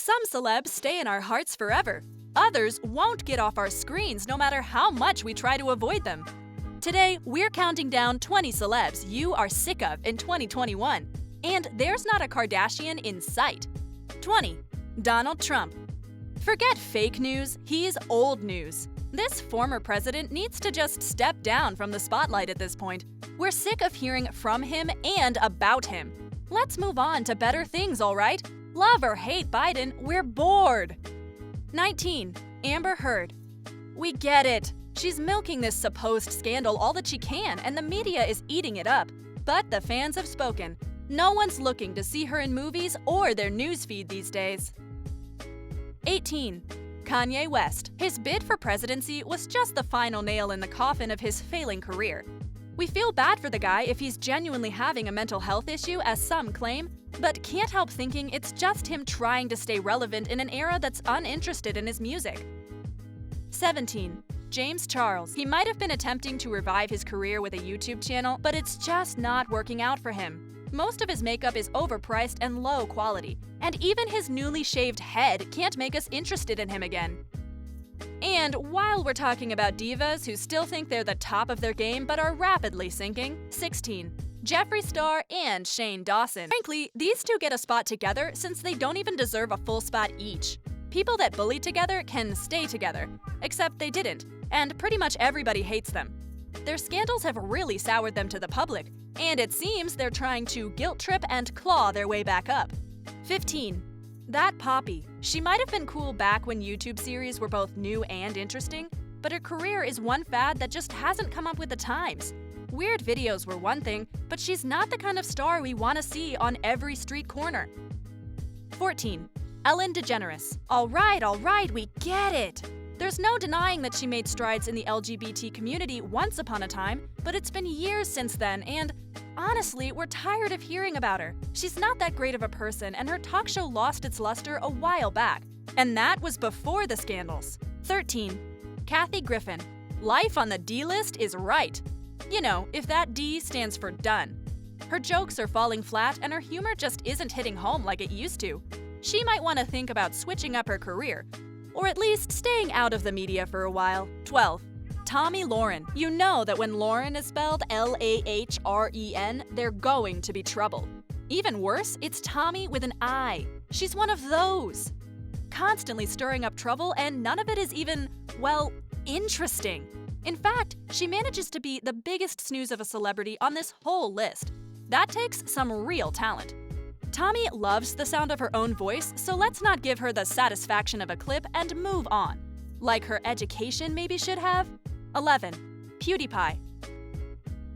Some celebs stay in our hearts forever. Others won't get off our screens no matter how much we try to avoid them. Today, we're counting down 20 celebs you are sick of in 2021. And there's not a Kardashian in sight. 20. Donald Trump. Forget fake news, he's old news. This former president needs to just step down from the spotlight at this point. We're sick of hearing from him and about him. Let's move on to better things, all right? Love or hate Biden, we're bored. 19. Amber Heard. We get it. She's milking this supposed scandal all that she can, and the media is eating it up. But the fans have spoken. No one's looking to see her in movies or their newsfeed these days. 18. Kanye West. His bid for presidency was just the final nail in the coffin of his failing career. We feel bad for the guy if he's genuinely having a mental health issue, as some claim, but can't help thinking it's just him trying to stay relevant in an era that's uninterested in his music. 17. James Charles. He might have been attempting to revive his career with a YouTube channel, but it's just not working out for him. Most of his makeup is overpriced and low quality, and even his newly shaved head can't make us interested in him again. And while we're talking about divas who still think they're the top of their game but are rapidly sinking, 16. Jeffree Star and Shane Dawson. Frankly, these two get a spot together since they don't even deserve a full spot each. People that bully together can stay together, except they didn't, and pretty much everybody hates them. Their scandals have really soured them to the public, and it seems they're trying to guilt trip and claw their way back up. 15. That Poppy. She might have been cool back when YouTube series were both new and interesting, but her career is one fad that just hasn't come up with the times. Weird videos were one thing, but she's not the kind of star we want to see on every street corner. 14. Ellen DeGeneres. All right, we get it! There's no denying that she made strides in the LGBT community once upon a time, but it's been years since then, and honestly, we're tired of hearing about her. She's not that great of a person, and her talk show lost its luster a while back. And that was before the scandals. 13. Kathy Griffin. Life on the D list is right. You know, if that D stands for done. Her jokes are falling flat, and her humor just isn't hitting home like it used to. She might want to think about switching up her career, or at least staying out of the media for a while. 12. Tomi Lahren. You know that when Lauren is spelled L-A-H-R-E-N, they're going to be trouble. Even worse, it's Tommy with an I. She's one of those. Constantly stirring up trouble, and none of it is even, well, interesting. In fact, she manages to be the biggest snooze of a celebrity on this whole list. That takes some real talent. Tomi loves the sound of her own voice, so let's not give her the satisfaction of a clip and move on. Like her education maybe should have? 11. PewDiePie.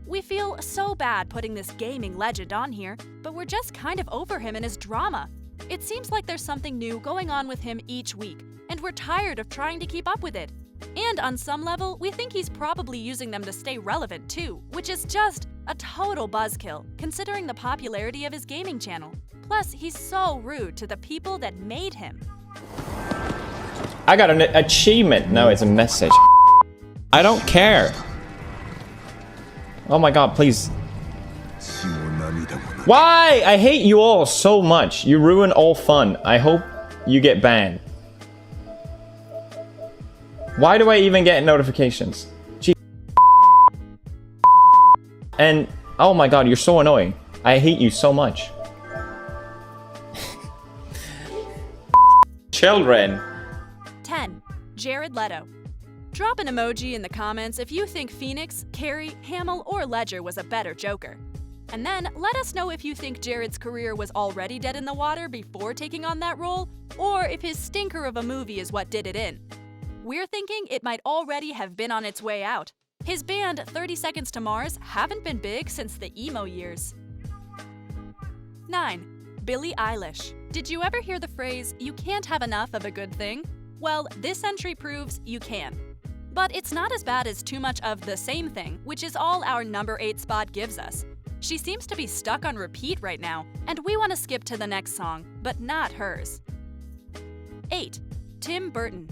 We feel so bad putting this gaming legend on here, but we're just kind of over him and his drama. It seems like there's something new going on with him each week, and we're tired of trying to keep up with it. And on some level, we think he's probably using them to stay relevant too, which is just a total buzzkill, considering the popularity of his gaming channel. Plus, he's so rude to the people that made him. I got an achievement. No, it's a message. I don't care. Oh my god, please. Why? I hate you all so much. You ruin all fun. I hope you get banned. Why do I even get notifications? Gee. And oh my god, you're so annoying. I hate you so much. Children. 10. Jared Leto. Drop an emoji in the comments if you think Phoenix, Carrie, Hamill, or Ledger was a better Joker. And then let us know if you think Jared's career was already dead in the water before taking on that role, or if his stinker of a movie is what did it in. We're thinking it might already have been on its way out. His band 30 Seconds to Mars haven't been big since the emo years. 9. Billie Eilish. Did you ever hear the phrase, "You can't have enough of a good thing"? Well, this entry proves you can. But it's not as bad as too much of the same thing, which is all our number 8 spot gives us. She seems to be stuck on repeat right now, and we want to skip to the next song, but not hers. 8. Tim Burton.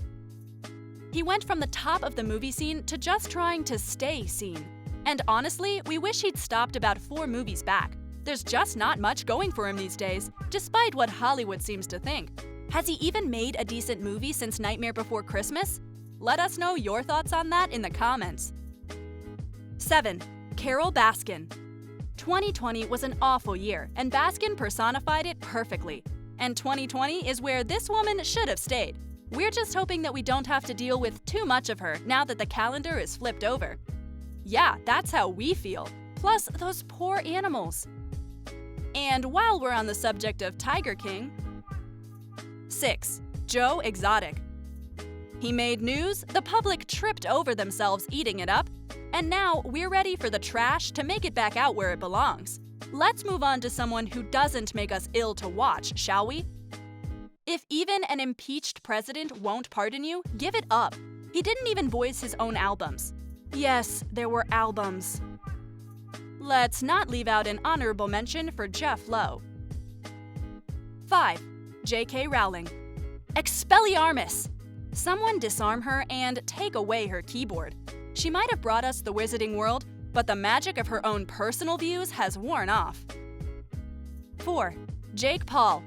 He went from the top of the movie scene to just trying to stay seen. And honestly, we wish he'd stopped about 4 movies back. There's just not much going for him these days, despite what Hollywood seems to think. Has he even made a decent movie since Nightmare Before Christmas? Let us know your thoughts on that in the comments. 7. Carole Baskin. 2020 was an awful year, and Baskin personified it perfectly. And 2020 is where this woman should have stayed. We're just hoping that we don't have to deal with too much of her now that the calendar is flipped over. Yeah, that's how we feel. Plus, those poor animals. And while we're on the subject of Tiger King, 6. Joe Exotic. He made news, the public tripped over themselves eating it up, and now we're ready for the trash to make it back out where it belongs. Let's move on to someone who doesn't make us ill to watch, shall we? If even an impeached president won't pardon you, give it up. He didn't even voice his own albums. Yes, there were albums. Let's not leave out an honorable mention for Jeff Lowe. 5. J.K. Rowling. Expelliarmus! Someone disarm her and take away her keyboard. She might have brought us the wizarding world, but the magic of her own personal views has worn off. 4. Jake Paul.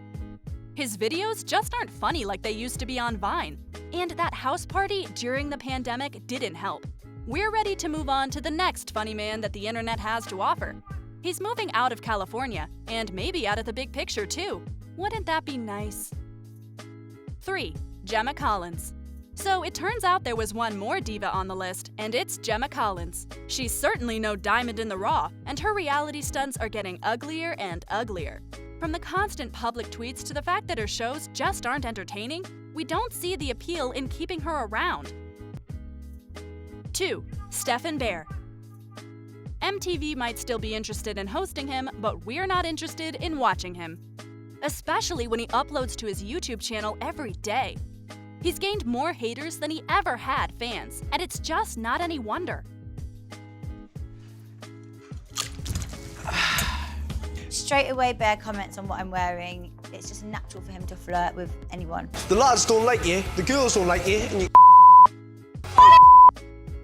His videos just aren't funny like they used to be on Vine. And that house party during the pandemic didn't help. We're ready to move on to the next funny man that the internet has to offer. He's moving out of California, and maybe out of the big picture too. Wouldn't that be nice? 3. Gemma Collins. So it turns out there was one more diva on the list, and it's Gemma Collins. She's certainly no diamond in the raw, and her reality stunts are getting uglier and uglier. From the constant public tweets to the fact that her shows just aren't entertaining, we don't see the appeal in keeping her around. 2. Stefan Bear. MTV might still be interested in hosting him, but we're not interested in watching him. Especially when he uploads to his YouTube channel every day. He's gained more haters than he ever had fans, and it's just not any wonder. Straight away, Bear comments on what I'm wearing. It's just natural for him to flirt with anyone. The lads don't like you, the girls don't like you, and you...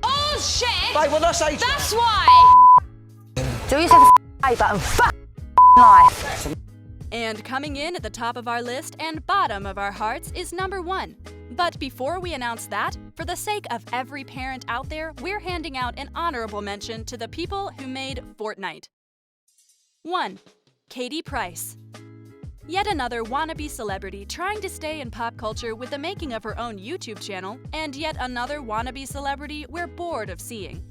Oh shit! Like what I say? That's why! Do yourself a favour and fuck life. And coming in at the top of our list and bottom of our hearts is number 1. But before we announce that, for the sake of every parent out there, we're handing out an honorable mention to the people who made Fortnite. 1. Katie Price. Yet another wannabe celebrity trying to stay in pop culture with the making of her own YouTube channel, and yet another wannabe celebrity we're bored of seeing.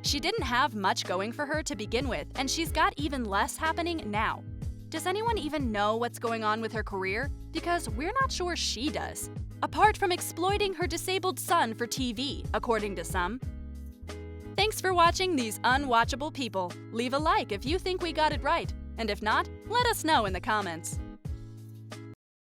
She didn't have much going for her to begin with, and she's got even less happening now. Does anyone even know what's going on with her career? Because we're not sure she does. Apart from exploiting her disabled son for TV, according to some. Thanks for watching these unwatchable people. Leave a like if you think we got it right, and if not, let us know in the comments.